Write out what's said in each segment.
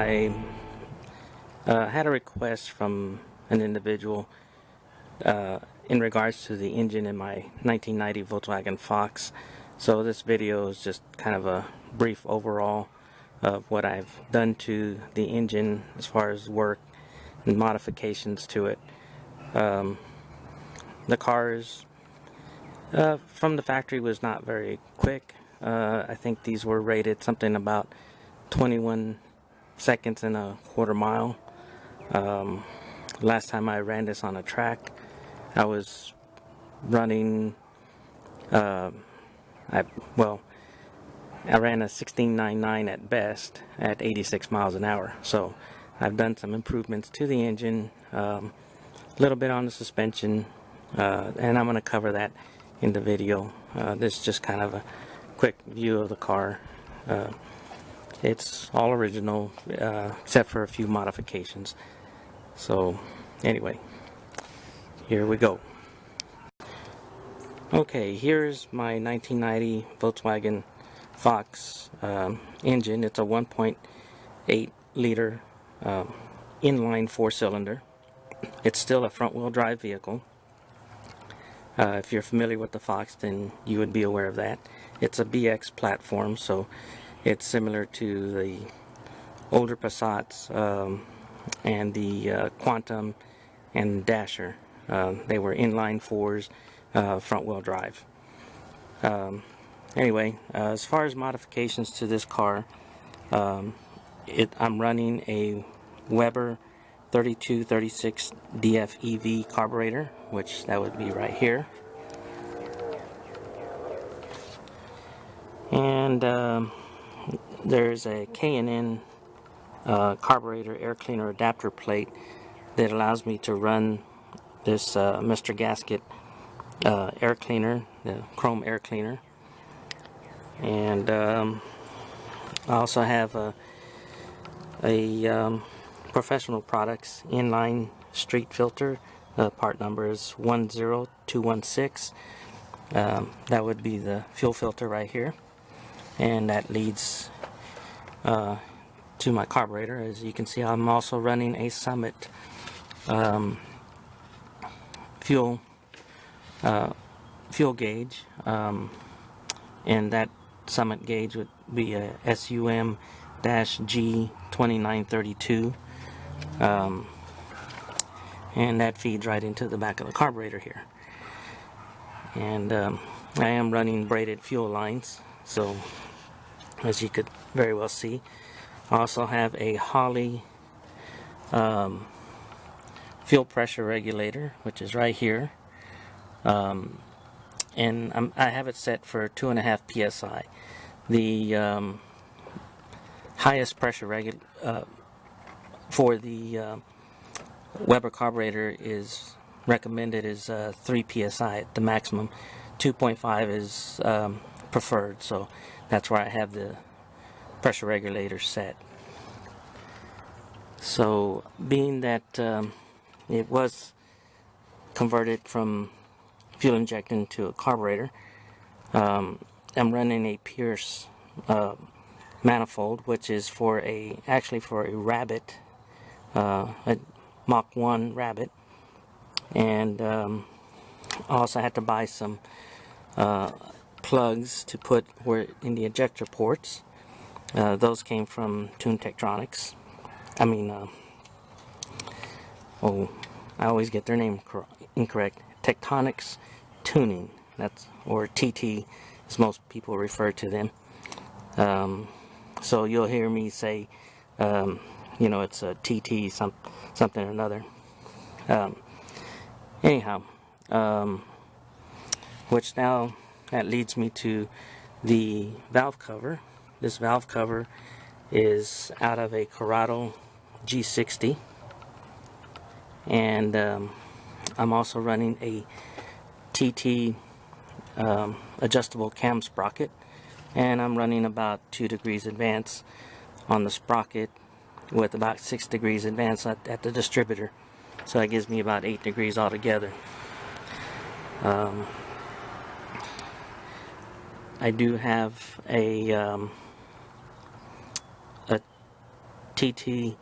I had a request from an individual in regards to the engine in my 1990 Volkswagen Fox. So this video is just kind of a brief overall of what I've done to the engine as far as work and modifications to it. The car is from the factory was not very quick. I think these were rated something about 21 seconds and a quarter mile. Last time I ran this on a track, I was running I ran a 1699 at best at 86 miles an hour. So I've done some improvements to the engine, a little bit on the suspension, and I'm going to cover that in the video. This is just kind of a quick view of the car. It's all original except for a few modifications. So anyway, here we go. Okay, here's my 1990 Volkswagen Fox engine. It's a 1.8 liter inline 4-cylinder. It's still a front-wheel drive vehicle. If you're familiar with the Fox, then you would be aware of that. It's a BX platform, so it's similar to the older Passats and the Quantum and Dasher. They were inline 4s, front-wheel drive. Anyway, as far as modifications to this car, I'm running a Weber 3236 DF EV carburetor, which that would be right here. And there's a K&N carburetor air cleaner adapter plate that allows me to run this Mr. Gasket air cleaner, the chrome air cleaner. And I also have a Professional Products inline street filter. Part number is 10216. That would be the fuel filter right here, and that leads to my carburetor. As you can see, I'm also running a Summit fuel gauge, and that Summit gauge would be a SUM-G2932, and that feeds right into the back of the carburetor here. And I am running braided fuel lines, so as you could very well see. I also have a Holley fuel pressure regulator, which is right here, and I have it set for 2.5 psi. The highest pressure for the Weber carburetor is recommended is 3 psi at the maximum. 2.5 is preferred, so that's where I have the pressure regulator set. So being that it was converted from fuel injection to a carburetor, I'm running a Pierce manifold, which is actually for a Rabbit, a Mach 1 Rabbit. And I also had to buy some plugs to put in the ejector ports. Those came from Tune Tektronix. I always get their name incorrect. Tektronix Tuning, or TT, as most people refer to them. So you'll hear me say, it's a TT something or another. Anyhow, which now that leads me to the valve cover. This valve cover is out of a Corrado G60, and I'm also running a TT adjustable cam sprocket, and I'm running about 2 degrees advance on the sprocket with about 6 degrees advance at the distributor. So that gives me about 8 degrees altogether. I do have a TT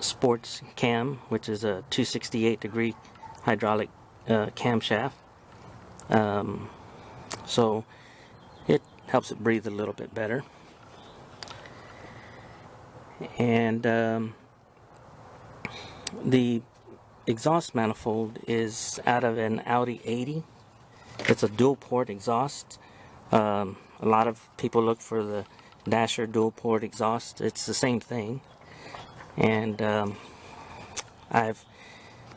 Sports Cam, which is a 268-degree hydraulic camshaft. So it helps it breathe a little bit better. And the exhaust manifold is out of an Audi 80. It's a dual port exhaust. A lot of people look for the Dasher dual port exhaust. It's the same thing. And I've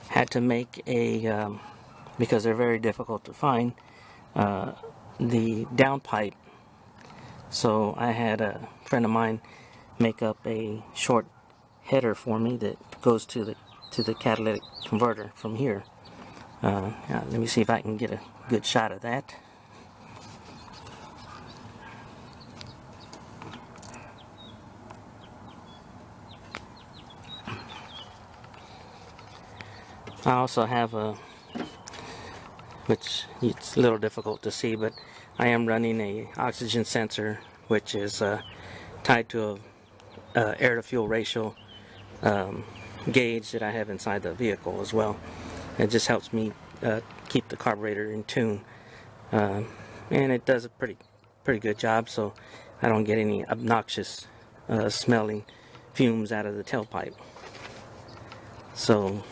had to make a, because they're very difficult to find, the downpipe. So I had a friend of mine make up a short header for me that goes to the catalytic converter from here. Let me see if I can get a good shot of that. I also have a, which it's a little difficult to see, but I am running a oxygen sensor, which is tied to a air to fuel ratio gauge that I have inside the vehicle as well. It just helps me keep the carburetor in tune, and it does a pretty good job, so I don't get any obnoxious smelling fumes out of the tailpipe. So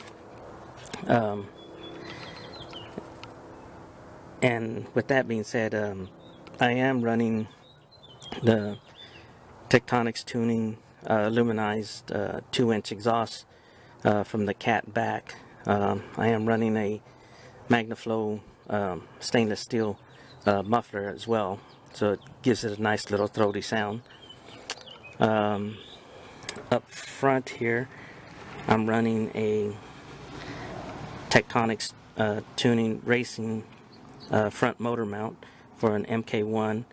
and with that being said, I am running the Tectonics Tuning aluminized 2-inch exhaust from the cat back. I am running a MagnaFlow stainless steel muffler as well, so it gives it a nice little throaty sound. Up front here, I'm running a Tectonics Tuning Racing front motor mount for an MK1,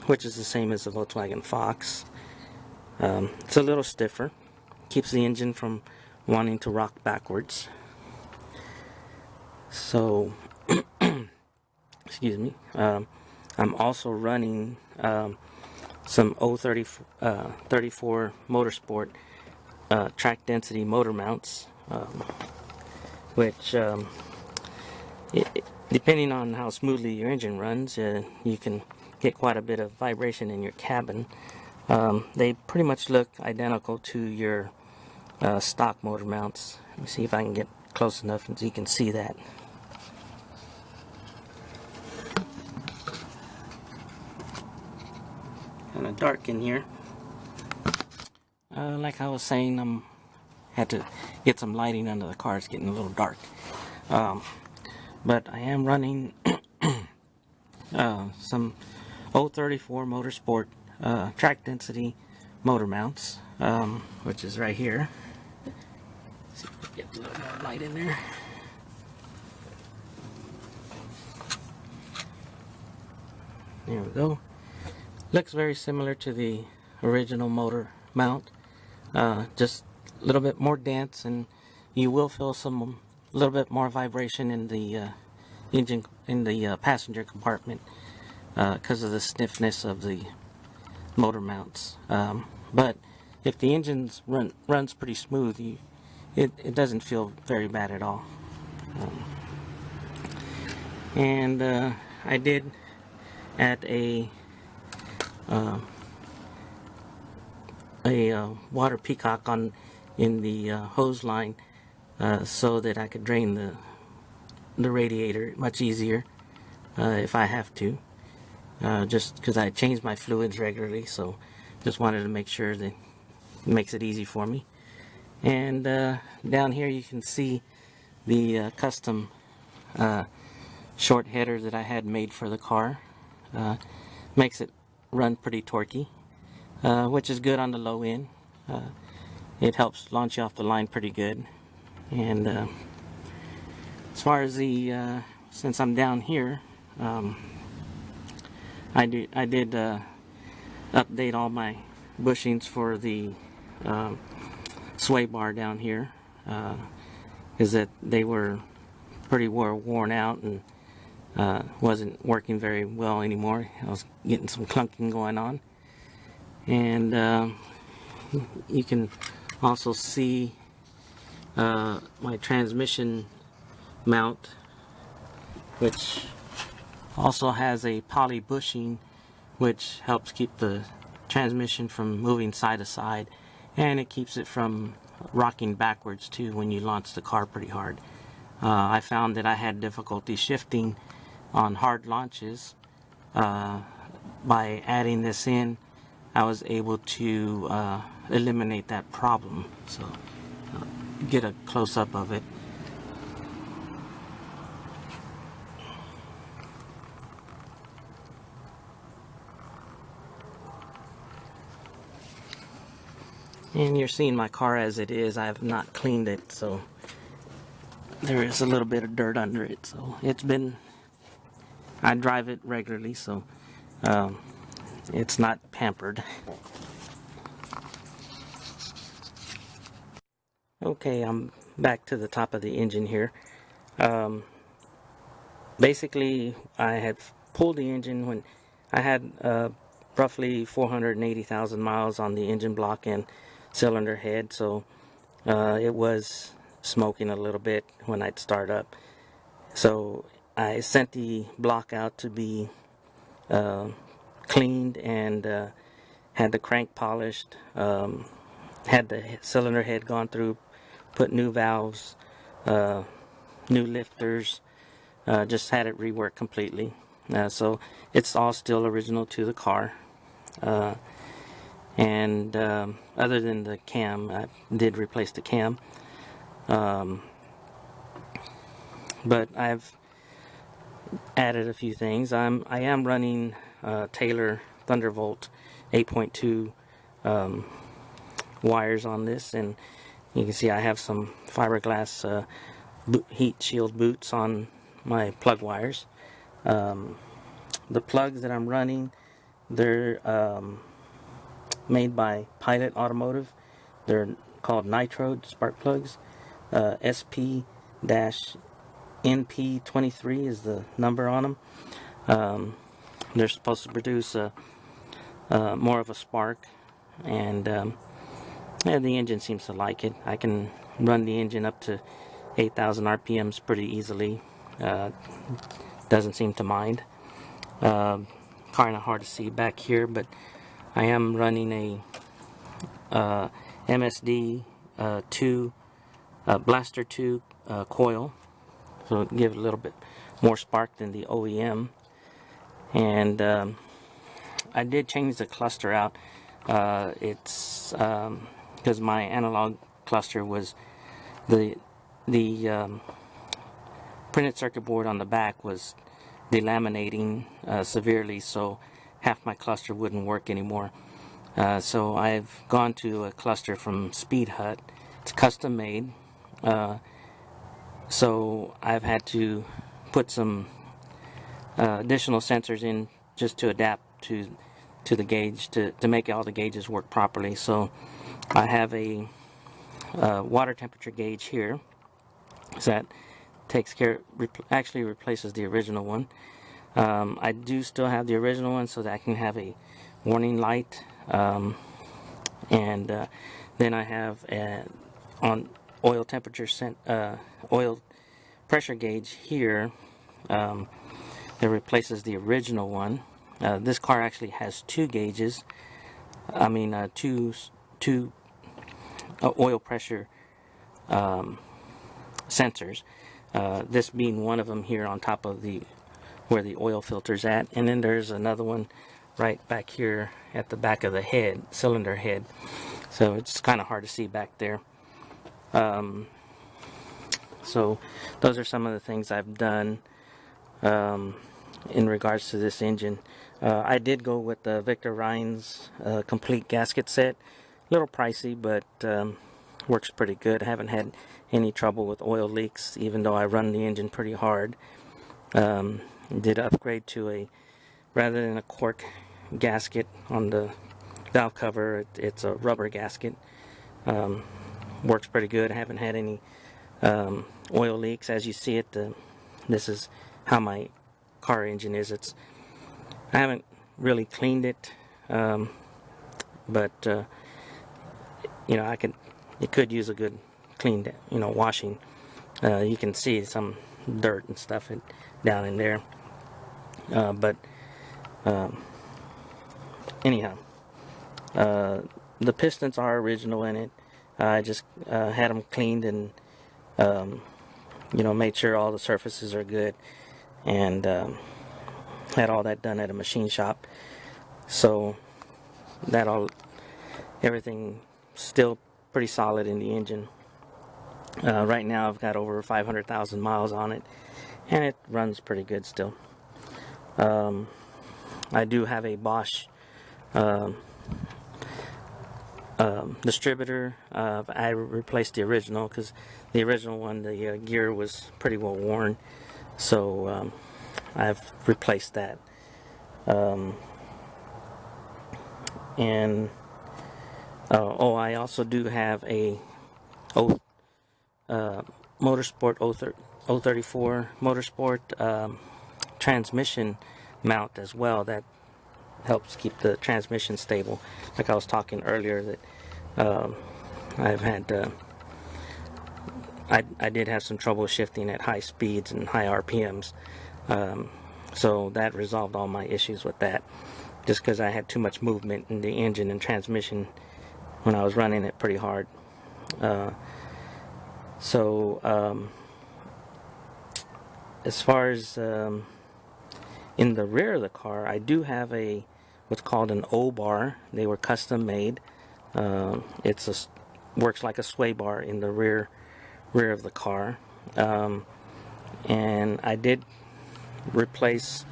which is the same as the Volkswagen Fox. It's a little stiffer, keeps the engine from wanting to rock backwards. So, excuse me, I'm also running some 34 Motorsport track density motor mounts, which depending on how smoothly your engine runs, you can get quite a bit of vibration in your cabin. They pretty much look identical to your stock motor mounts. Let me see if I can get close enough so you can see that. Kind of dark in here. Like I was saying, had to get some lighting under the car. It's getting a little dark. But I am running some 034 Motorsport track density motor mounts, which is right here. Let's see if we can get a little more light in there. There we go. Looks very similar to the original motor mount, just a little bit more dense, and you will feel a little bit more vibration in the engine, in the passenger compartment, because of the stiffness of the motor mounts. But if the engine runs pretty smooth, it doesn't feel very bad at all. And I did add a water peacock in the hose line, so that I could drain the radiator much easier if I have to, just because I change my fluids regularly, so just wanted to make sure that it makes it easy for me. And down here you can see the custom short header that I had made for the car. Makes it run pretty torquey, which is good on the low end. It helps launch you off the line pretty good. And as far as the since I'm down here, I did update all my bushings for the sway bar down here, is that they were pretty worn out and wasn't working very well anymore. I was getting some clunking going on, and you can also see my transmission mount, which also has a poly bushing, which helps keep the transmission from moving side to side, and it keeps it from rocking backwards too when you launch the car pretty hard. I found that I had difficulty shifting on hard launches. By adding this in, I was able to eliminate that problem. So get a close-up of it. And you're seeing my car as it is. I have not cleaned it, so there is a little bit of dirt under it. So I drive it regularly, so it's not pampered. Okay, I'm back to the top of the engine here. Basically, I had pulled the engine when I had roughly 480,000 miles on the engine block and cylinder head, so it was smoking a little bit when I'd start up. So I sent the block out to be cleaned and had the crank polished, had the cylinder head gone through, put new valves, new lifters, just had it reworked completely. So it's all still original to the car. And other than the cam, I did replace the cam. But I've added a few things. I am running Taylor Thunderbolt 8.2 wires on this, and you can see I have some fiberglass heat shield boots on my plug wires. The plugs that I'm running, they're made by Pilot Automotive. They're called Nitro spark plugs. SP-NP23 is the number on them. They're supposed to produce more of a spark, and yeah, the engine seems to like it. I can run the engine up to 8,000 RPMs pretty easily. Doesn't seem to mind. Kind of hard to see back here, but I am running a MSD 2 Blaster 2 coil, so it'll give it a little bit more spark than the OEM. And I did change the cluster out. It's because my analog cluster was the printed circuit board on the back was delaminating severely, so half my cluster wouldn't work anymore. So I've gone to a cluster from Speed Hut. It's custom made, so I've had to put some additional sensors in just to adapt to the gauge, to make all the gauges work properly. So I have a water temperature gauge here that takes care, actually replaces the original one. I do still have the original one so that I can have a warning light, and then I have on oil temperature oil pressure gauge here that replaces the original one. This car actually has two gauges. I mean two oil pressure sensors. This being one of them here on top of where the oil filter's at, and then there's another one right back here at the back of the head, cylinder head. So it's kind of hard to see back there. So those are some of the things I've done in regards to this engine. I did go with the Victor Rein's complete gasket set. A little pricey, but works pretty good. I haven't had any trouble with oil leaks, even though I run the engine pretty hard. Did upgrade to rather than a cork gasket on the valve cover, it's a rubber gasket. Works pretty good. I haven't had any oil leaks. As you see it, this is how my car engine is. I haven't really cleaned it, but it could use a good clean, washing. You can see some dirt and stuff down in there. But anyhow, the pistons are original in it. I just had them cleaned and made sure all the surfaces are good, and had all that done at a machine shop. So everything still pretty solid in the engine. Right now I've got over 500,000 miles on it, and it runs pretty good still. I do have a Bosch distributor. I replaced the original because the original one, the gear was pretty well worn, so I've replaced that. And I also do have a Motorsport 034 Motorsport transmission mount as well, that helps keep the transmission stable. Like I was talking earlier, that I've had I did have some trouble shifting at high speeds and high RPMs, so that resolved all my issues with that, just because I had too much movement in the engine and transmission when I was running it pretty hard. As far as in the rear of the car, I do have what's called an O-bar. They were custom made. Works like a sway bar in the rear of the car, and I did replace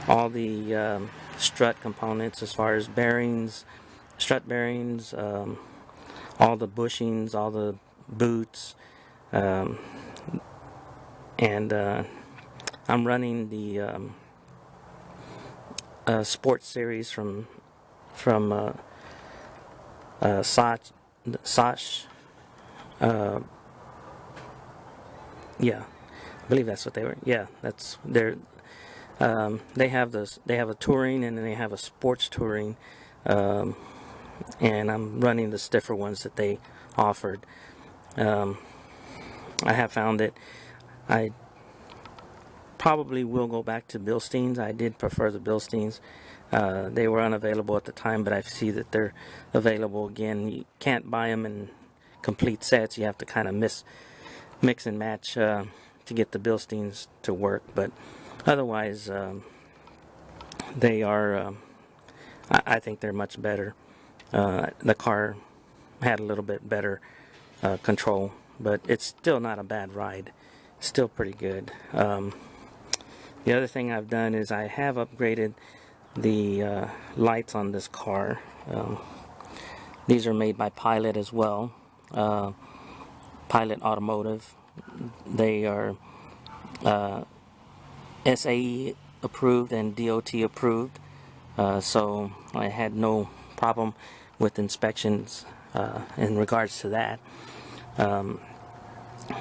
all the strut components, as far as bearings, strut bearings, all the bushings, all the boots, and I'm running the sports series from Soch. Yeah, I believe that's what they were. Yeah, that's their. They have a touring, and then they have a sports touring, and I'm running the stiffer ones that they offered. I have found that I probably will go back to Bilsteins. I did prefer the Bilsteins. They were unavailable at the time, but I see that they're available again. You can't buy them in complete sets. You have to kind of mix and match to get the Bilsteins to work. But otherwise, they are. I think they're much better. The car had a little bit better control, but it's still not a bad ride. Still pretty good. The other thing I've done is I have upgraded the lights on this car. These are made by Pilot as well. Pilot Automotive. They are SAE approved and DOT approved. So I had no problem with inspections in regards to that.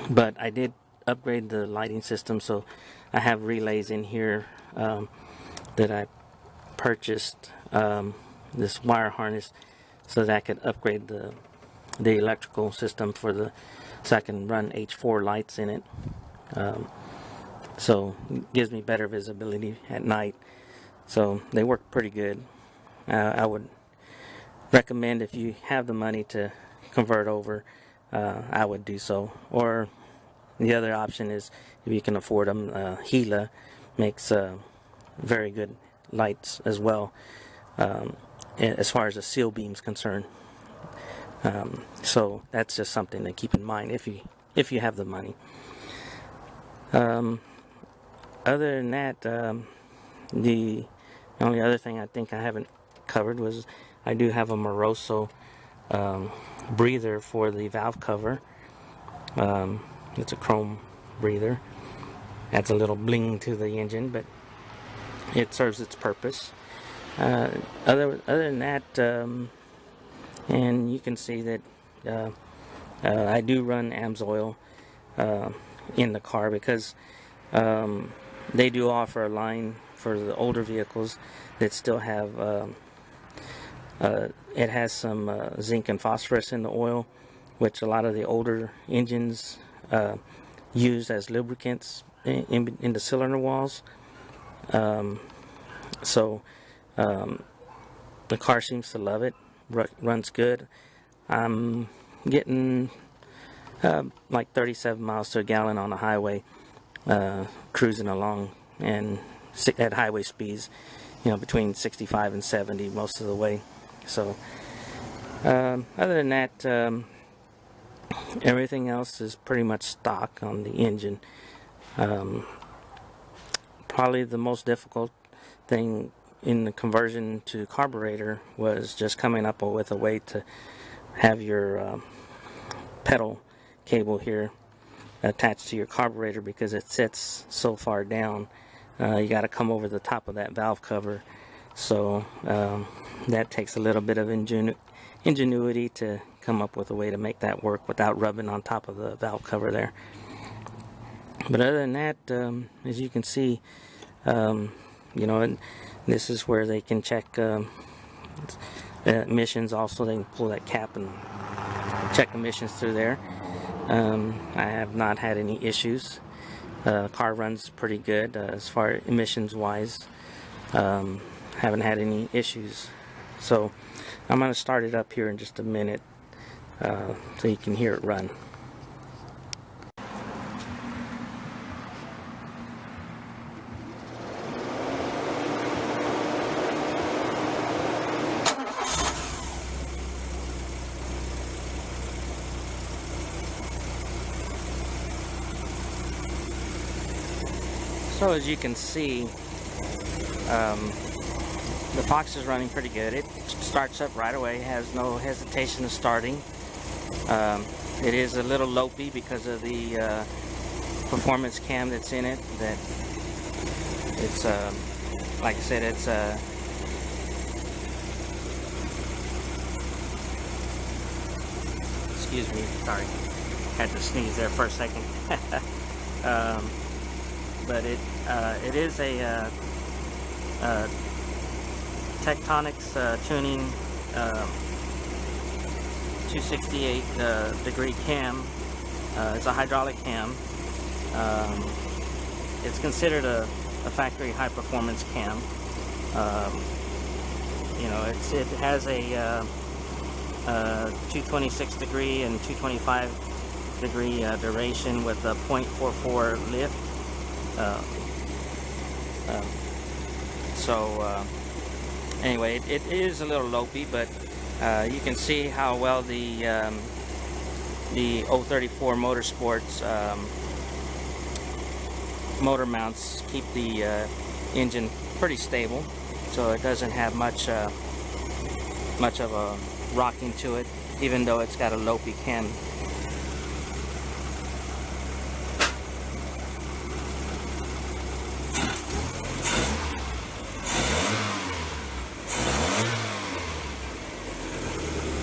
But I did upgrade the lighting system, so I have relays in here that I purchased, this wire harness, so that I could upgrade the electrical system so I can run H4 lights in it. So it gives me better visibility at night. So they work pretty good. I would recommend, if you have the money to convert over, I would do so. Or the other option is, if you can afford them, Gila makes very good lights as well, as far as the seal beam's concerned. So that's just something to keep in mind if you have the money. Other than that, the only other thing I think I haven't covered was I do have a Moroso breather for the valve cover. It's a chrome breather. Adds a little bling to the engine, but it serves its purpose. Other than that, and you can see that I do run AMSOIL in the car, because they do offer a line for the older vehicles that still have it has some zinc and phosphorus in the oil, which a lot of the older engines use as lubricants in the cylinder walls. So the car seems to love it. Runs good. I'm getting like 37 miles to a gallon on the highway, cruising along, and at highway speeds, between 65 and 70 most of the way. So other than that, everything else is pretty much stock on the engine. Probably the most difficult thing in the conversion to carburetor was just coming up with a way to have your pedal cable here attached to your carburetor, because it sits so far down. You got to come over the top of that valve cover, so that takes a little bit of ingenuity to come up with a way to make that work without rubbing on top of the valve cover there. But other than that, as you can see, and this is where they can check emissions. Also, they can pull that cap and check emissions through there. I have not had any issues. Car runs pretty good as far as emissions wise. Haven't had any issues. So I'm going to start it up here in just a minute so you can hear it run. So as you can see, the Fox is running pretty good. It starts up right away, has no hesitation of starting. It is a little lopey because of the performance cam that's in it. That it's like I said, it's excuse me, sorry, had to sneeze there for a second. But it is a Tectonics tuning 268 degree cam. It's a hydraulic cam. It's considered a factory high performance cam. It has a 226 degree and 225 degree duration with a 0.44 lift. Anyway, it is a little lopey, but you can see how well the 034 Motorsports motor mounts keep the engine pretty stable, so it doesn't have much of a rocking to it, even though it's got a lopey cam.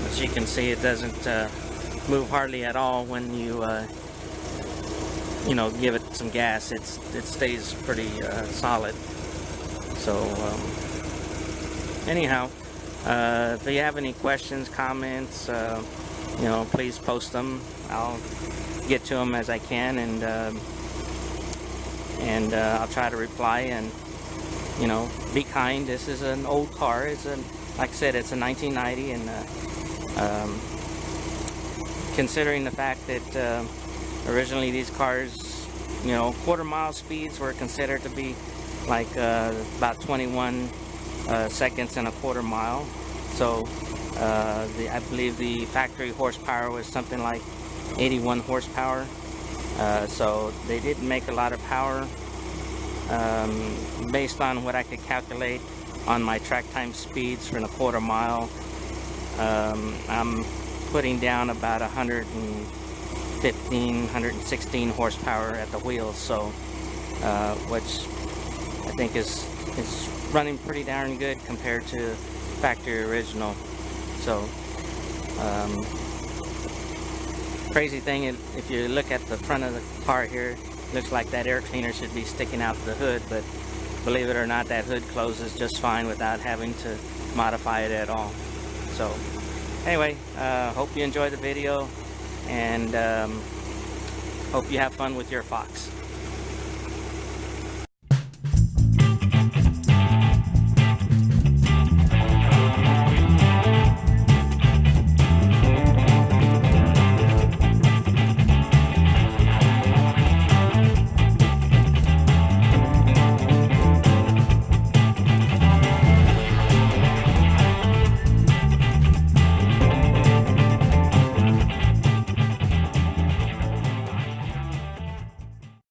As you can see, it doesn't move hardly at all when you give it some gas. It stays pretty solid. So anyhow, if you have any questions, comments, please post them. I'll get to them as I can, and I'll try to reply. And be kind. This is an old car. Like I said, it's a 1990, and considering the fact that originally these cars, quarter mile speeds were considered to be like about 21 seconds in a quarter mile. So I believe the factory horsepower was something like 81 horsepower. So they didn't make a lot of power. Based on what I could calculate on my track time speeds for a quarter mile, I'm putting down about 116 horsepower at the wheels, so which I think is running pretty darn good compared to factory original. So crazy thing, if you look at the front of the car here, looks like that air cleaner should be sticking out the hood, but believe it or not, that hood closes just fine without having to modify it at all. So anyway, hope you enjoyed the video, and hope you have fun with your Fox.